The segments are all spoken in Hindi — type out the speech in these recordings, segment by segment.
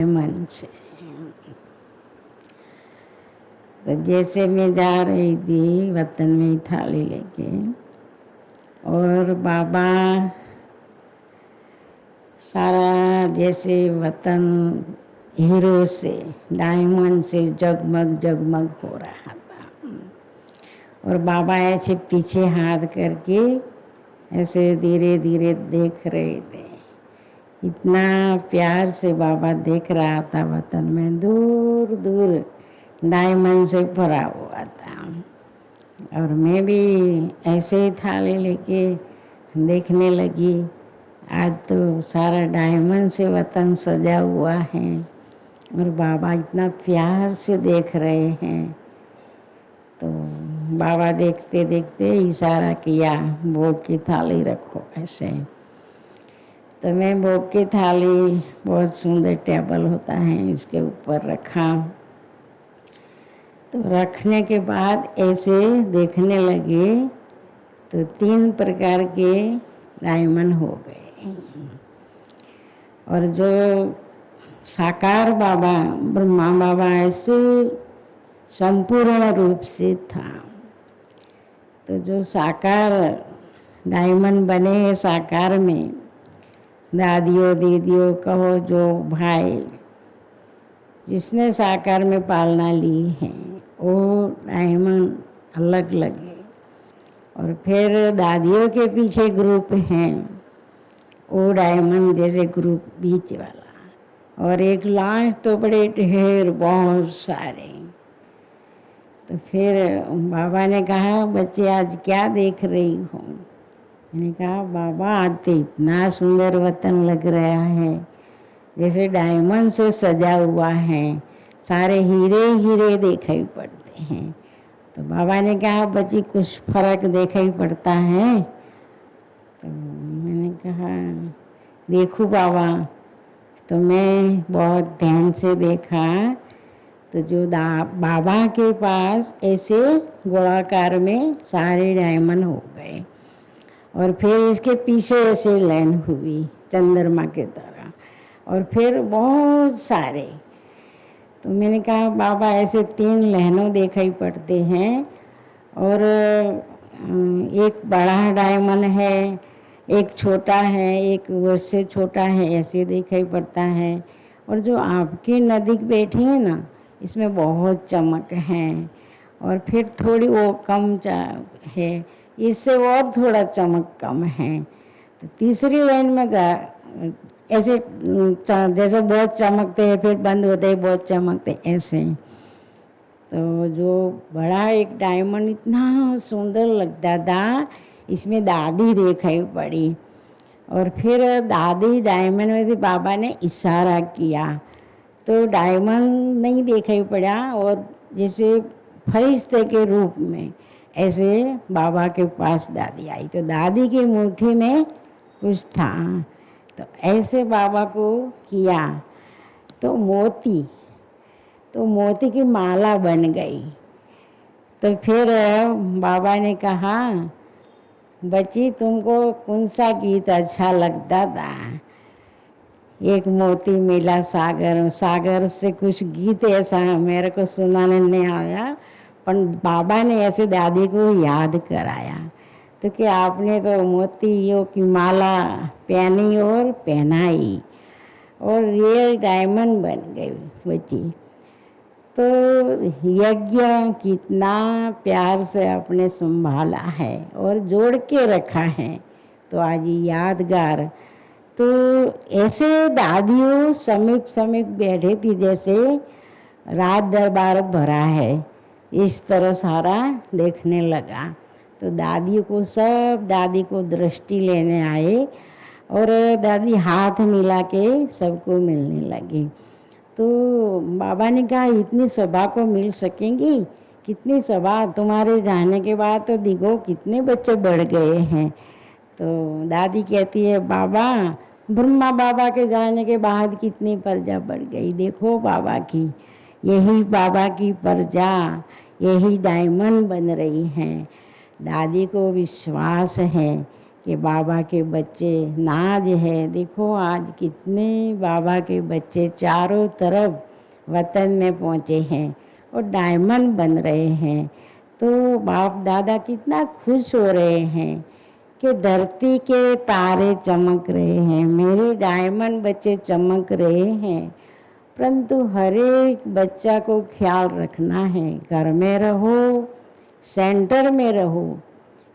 मन से। तो जैसे मैं जा रही थी वतन में थाली लेके, और बाबा सारा जैसे वतन हीरो से, डायमंड से जगमग जगमग हो रहा था। और बाबा ऐसे पीछे हाथ करके ऐसे धीरे धीरे देख रहे थे। इतना प्यार से बाबा देख रहा था। वतन में दूर दूर डायमंड से भरा हुआ था। और मैं भी ऐसे ही थाली लेके देखने लगी। आज तो सारा डायमंड से वतन सजा हुआ है और बाबा इतना प्यार से देख रहे हैं। तो बाबा देखते देखते इशारा किया, भोग की थाली रखो ऐसे। तो मैं भोग की थाली, बहुत सुंदर टेबल होता है, इसके ऊपर रखा। तो रखने के बाद ऐसे देखने लगे तो 3 प्रकार के डायमंड हो गए। और जो साकार बाबा, ब्रह्मा बाबा ऐसे संपूर्ण रूप से था। तो जो साकार डायमंड बने हैं साकार में, दादियों दीदियों कहो, जो भाई जिसने साकार में पालना ली है वो डायमंड अलग लगे। और फिर दादियों के पीछे ग्रुप हैं, वो डायमंड जैसे ग्रुप बीच वाला। और एक लाश तो बड़े ढेर बहुत सारे। तो फिर बाबा ने कहा, बच्चे आज क्या देख रही हो? मैंने कहा, बाबा आज तो इतना सुंदर वतन लग रहा है, जैसे डायमंड से सजा हुआ है, सारे हीरे हीरे दिखाई पड़ते हैं। तो बाबा ने कहा, बच्ची कुछ फर्क दिखाई पड़ता है? तो मैंने कहा, देखो बाबा। तो मैं बहुत ध्यान से देखा तो जो बाबा के पास ऐसे गोलाकार में सारे डायमंड हो गए। और फिर इसके पीछे ऐसे लाइन हुई चंद्रमा के तरह, और फिर बहुत सारे। तो मैंने कहा, बाबा ऐसे 3 लहनों दिखाई पड़ते हैं। और एक बड़ा डायमंड है, एक छोटा है, एक उससे छोटा है, ऐसे दिखाई पड़ता है। और जो आपकी नदी बैठी है ना, इसमें बहुत चमक है। और फिर थोड़ी वो कम है, इससे और थोड़ा चमक कम है। तो तीसरी लाइन में ऐसे जैसे बहुत चमकते हैं फिर बंद होते हैं, बहुत चमकते ऐसे। तो जो बड़ा एक डायमंड इतना सुंदर लगता था, इसमें दादी दिखाई पड़ी। और फिर दादी डायमंड में थी, बाबा ने इशारा किया तो डायमंड नहीं दिखाई पड़ा, और जैसे फरिश्ते के रूप में ऐसे बाबा के पास दादी आई। तो दादी की मुट्ठी में कुछ था, तो ऐसे बाबा को किया तो मोती की माला बन गई। तो फिर बाबा ने कहा, बच्ची तुमको कौन सा गीत अच्छा लगता था? एक मोती मिला सागर, सागर से कुछ गीत ऐसा मेरे को सुनाने नहीं आया, पर बाबा ने ऐसे दादी को याद कराया। तो कि आपने तो मोतियों की माला पहनी और पहनाई और रियल डायमंड बन गई बच्ची। तो यज्ञ कितना प्यार से आपने संभाला है और जोड़ के रखा है, तो आज यादगार। तो ऐसे दादियों समीप समीप बैठे थी, जैसे रात दरबार भरा है, इस तरह सारा देखने लगा। तो दादियों को सब दादी को दृष्टि लेने आए और दादी हाथ मिला के सबको मिलने लगी। तो बाबा ने कहा, इतनी सभा को मिल सकेंगी? कितनी सभा, तुम्हारे जाने के बाद तो देखो कितने बच्चे बढ़ गए हैं। तो दादी कहती है, बाबा ब्रह्मा बाबा के जाने के बाद कितनी प्रजा बढ़ गई, देखो बाबा की, यही बाबा की प्रजा, यही डायमंड बन रही हैं। दादी को विश्वास है कि बाबा के बच्चे नाज है। देखो आज कितने बाबा के बच्चे चारों तरफ वतन में पहुँचे हैं और डायमंड बन रहे हैं। तो बाप दादा कितना खुश हो रहे हैं कि धरती के तारे चमक रहे हैं, मेरे डायमंड बच्चे चमक रहे हैं। परंतु हर एक बच्चा को ख्याल रखना है, घर में रहो, सेंटर में रहो,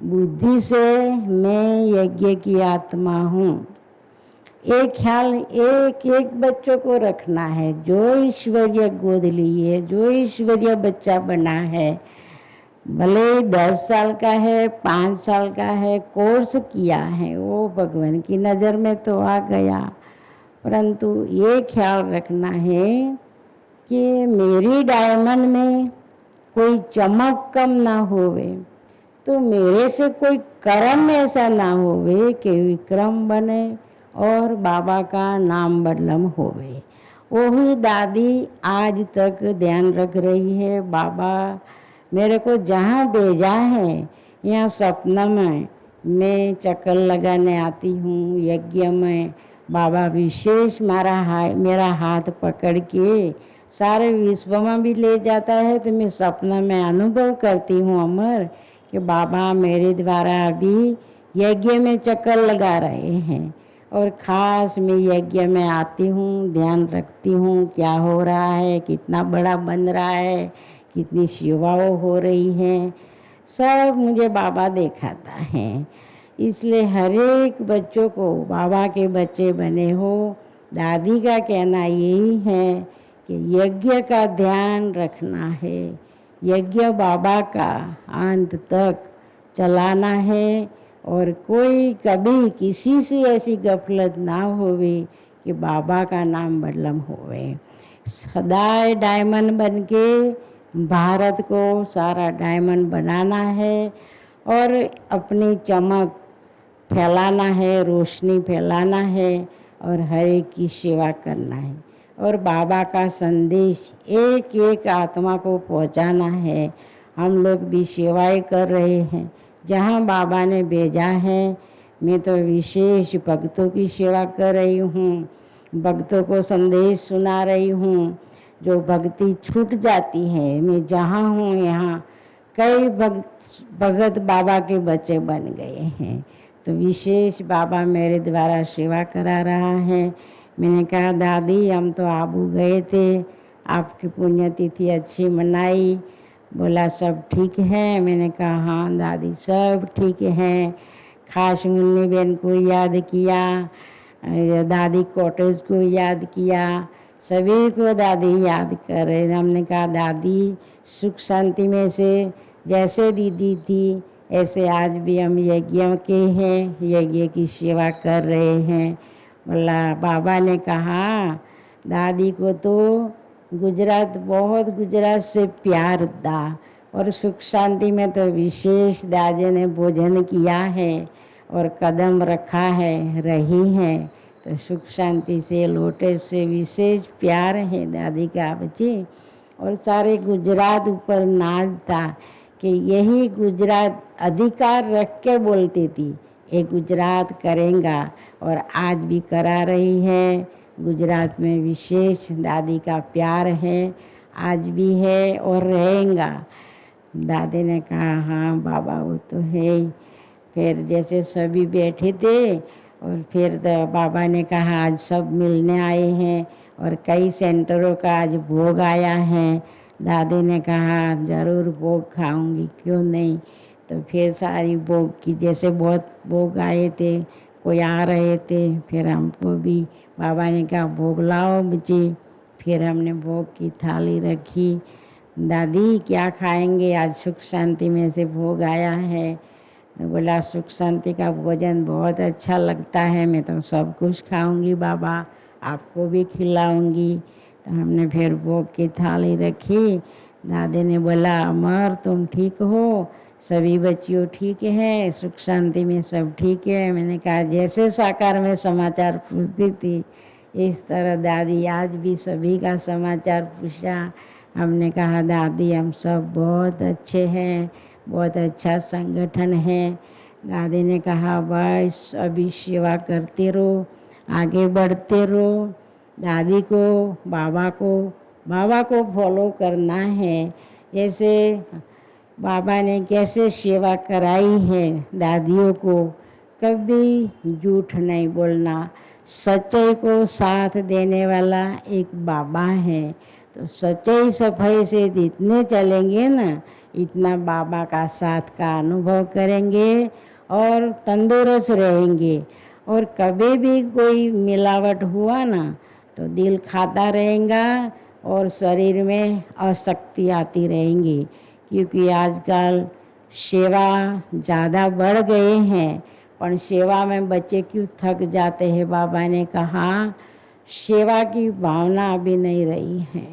बुद्धि से मैं यज्ञ की आत्मा हूँ। एक ख्याल एक एक बच्चों को रखना है, जो ईश्वरीय गोद ली है, जो ईश्वरीय बच्चा बना है, भले 10 साल का है, 5 साल का है, कोर्स किया है, वो भगवान की नज़र में तो आ गया। परंतु ये ख्याल रखना है कि मेरी डायमंड में कोई चमक कम ना होवे, तो मेरे से कोई कर्म ऐसा ना होवे कि विक्रम बने और बाबा का नाम बदलम होवे। वही दादी आज तक ध्यान रख रही है। बाबा मेरे को जहाँ भेजा है, यहाँ सपना में मैं चक्कर लगाने आती हूँ। यज्ञ में बाबा विशेष मेरा हाथ पकड़ के सारे विश्व में भी ले जाता है। तो मैं सपना में अनुभव करती हूँ अमर कि बाबा मेरे द्वारा अभी यज्ञ में चक्कर लगा रहे हैं। और ख़ास मैं यज्ञ में आती हूँ, ध्यान रखती हूँ क्या हो रहा है, कितना बड़ा बन रहा है, कितनी सेवाओं हो रही हैं, सब मुझे बाबा दिखाता है। इसलिए हर एक बच्चों को बाबा के बच्चे बने हो। दादी का कहना यही है कि यज्ञ का ध्यान रखना है, यज्ञ बाबा का अंत तक चलाना है और कोई कभी किसी से ऐसी गफलत ना होवे कि बाबा का नाम बदलम होवे। सदाए डायमंड बन के भारत को सारा डायमंड बनाना है और अपनी चमक फैलाना है, रोशनी फैलाना है और हर एक की सेवा करना है और बाबा का संदेश एक एक आत्मा को पहुंचाना है। हम लोग भी सेवाएं कर रहे हैं जहाँ बाबा ने भेजा है। मैं तो विशेष भक्तों की सेवा कर रही हूँ, भक्तों को संदेश सुना रही हूँ। जो भक्ति छूट जाती है, मैं जहाँ हूँ यहाँ कई भगत बाबा के बच्चे बन गए हैं। तो विशेष बाबा मेरे द्वारा सेवा करा रहा है। मैंने कहा दादी हम तो आबू गए थे, आपकी पुण्यतिथि अच्छी मनाई। बोला सब ठीक है। मैंने कहा हाँ दादी सब ठीक है। खास मुन्नी बहन को याद किया, दादी कॉटेज को याद किया, सभी को दादी याद कर रहे। हमने कहा दादी सुख शांति में से जैसे दीदी थी ऐसे आज भी हम यज्ञों के हैं, यज्ञ की सेवा कर रहे हैं। बोला बाबा ने कहा दादी को तो गुजरात से प्यार था और सुख शांति में तो विशेष दादी ने भोजन किया है और कदम रखा है, रही है। तो सुख शांति से लोटे से विशेष प्यार है दादी का बच्चे। और सारे गुजरात ऊपर नाज था कि यही गुजरात अधिकार रख के बोलती थी ये गुजरात करेगा और आज भी करा रही है। गुजरात में विशेष दादी का प्यार है, आज भी है और रहेगा। दादी ने कहा हाँ बाबा वो तो है ही। फिर जैसे सभी बैठे थे और फिर बाबा ने कहा आज सब मिलने आए हैं और कई सेंटरों का आज भोग आया है। दादी ने कहा ज़रूर भोग खाऊंगी, क्यों नहीं। तो फिर सारी भोग की जैसे बहुत भोग आए थे, कोई आ रहे थे, फिर हमको भी बाबा ने कहा भोग लाओ बच्चे। फिर हमने भोग की थाली रखी। दादी क्या खाएंगे, आज सुख शांति में से भोग आया है। तो बोला सुख शांति का भोजन बहुत अच्छा लगता है, मैं तो सब कुछ खाऊंगी बाबा, आपको भी खिलाऊंगी। तो हमने फिर भोग की थाली रखी। दादी ने बोला अमर तुम ठीक हो, सभी बच्चियों ठीक है, सुख शांति में सब ठीक है। मैंने कहा जैसे साकार में समाचार पूछती थी इस तरह दादी आज भी सभी का समाचार पूछा। हमने कहा दादी हम सब बहुत अच्छे हैं, बहुत अच्छा संगठन है, दादी ने कहा बस अभी सेवा करते रहो, आगे बढ़ते रहो। दादी को बाबा को फॉलो करना है। जैसे बाबा ने कैसे सेवा कराई है दादियों को, कभी झूठ नहीं बोलना, सच्चाई को साथ देने वाला एक बाबा है। तो सच्चाई सफाई से जितने चलेंगे ना, इतना बाबा का साथ का अनुभव करेंगे और तंदुरुस्त रहेंगे। और कभी भी कोई मिलावट हुआ ना तो दिल खाता रहेगा और शरीर में अशक्ति आती रहेंगी, क्योंकि आजकल सेवा ज़्यादा बढ़ गए हैं। पर सेवा में बच्चे क्यों थक जाते हैं, बाबा ने कहा सेवा की भावना अभी नहीं रही है।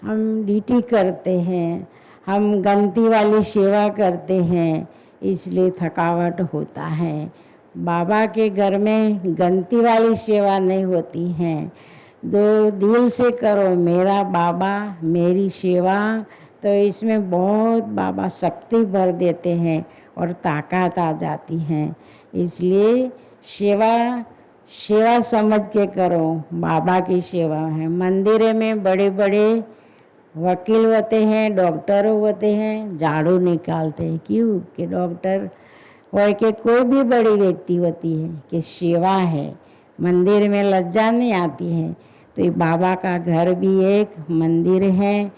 हम ड्यूटी करते हैं, हम गंती वाली सेवा करते हैं, इसलिए थकावट होता है। बाबा के घर में गंती वाली सेवा नहीं होती है। जो दिल से करो मेरा बाबा मेरी सेवा, तो इसमें बहुत बाबा शक्ति भर देते हैं और ताकत आ जाती है। इसलिए सेवा समझ के करो। बाबा की सेवा है। मंदिर में बड़े बड़े वकील होते हैं, डॉक्टर होते हैं, झाड़ू निकालते हैं। क्यों कि डॉक्टर और के कोई भी बड़ी व्यक्ति होती है कि सेवा है, मंदिर में लज्जा नहीं आती है। तो ये बाबा का घर भी एक मंदिर है।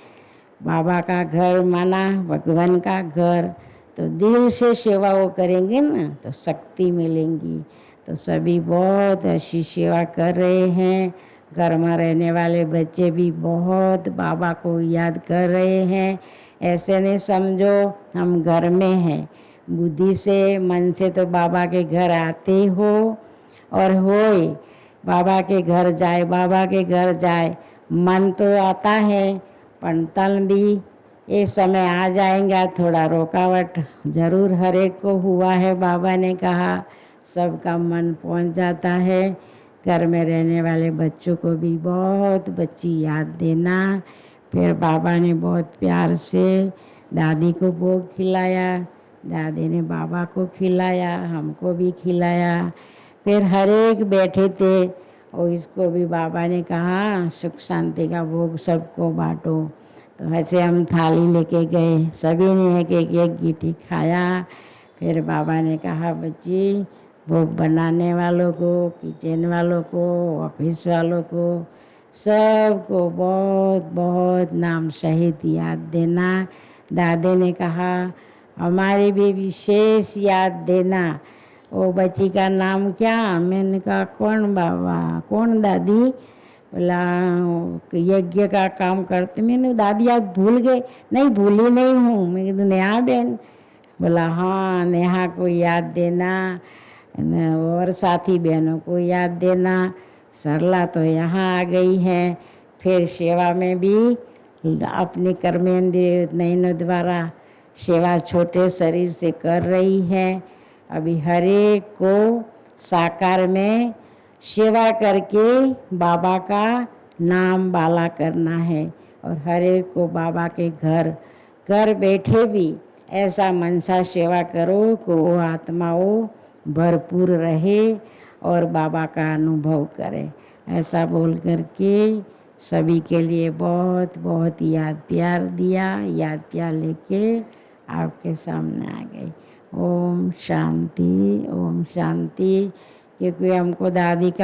बाबा का घर माना भगवान का घर। तो दिल से सेवा वो करेंगे ना तो शक्ति मिलेंगी। तो सभी बहुत अच्छी सेवा कर रहे हैं। घर में रहने वाले बच्चे भी बहुत बाबा को याद कर रहे हैं। ऐसे नहीं समझो हम घर में हैं, बुद्धि से मन से तो बाबा के घर आते हो और होए बाबा के घर जाए, बाबा के घर जाए, मन तो आता है पर तन भी ये समय आ जाएगा। थोड़ा रुकावट जरूर हर एक को हुआ है। बाबा ने कहा सबका मन पहुंच जाता है। घर में रहने वाले बच्चों को भी बहुत बच्ची याद देना। फिर बाबा ने बहुत प्यार से दादी को भोग खिलाया, दादी ने बाबा को खिलाया, हमको भी खिलाया। फिर हर एक बैठे थे और इसको भी बाबा ने कहा सुख शांति का भोग सबको बांटो। तो ऐसे हम थाली लेके गए, सभी ने एक गिटी खाया। फिर बाबा ने कहा बच्ची भोग बनाने वालों को, किचन वालों को, ऑफिस वालों को, सबको बहुत बहुत नाम सहित याद देना। दादी ने कहा हमारी भी विशेष याद देना। वो बच्ची का नाम क्या? मैंने कहा कौन बाबा, कौन दादी? बोला यज्ञ का काम करते। मैंने दादी आप भूल गए? नहीं भूली नहीं हूँ। मैं कहा नेहा बहन? बोला हाँ नेहा को याद देना और साथी बहनों को याद देना। सरला तो यहाँ आ गई है। फिर सेवा में भी अपने कर्मेंद्रिय नयनों द्वारा सेवा छोटे शरीर से कर रही है। अभी हर एक को साकार में सेवा करके बाबा का नाम बाला करना है। और हर एक को बाबा के घर बैठे भी ऐसा मनसा सेवा करो कि वो आत्मा वो भरपूर रहे और बाबा का अनुभव करे। ऐसा बोल करके सभी के लिए बहुत बहुत याद प्यार दिया। याद प्यार लेके आपके सामने आ गई। ओम शांति, ओम शांति। क्योंकि हमको दादी का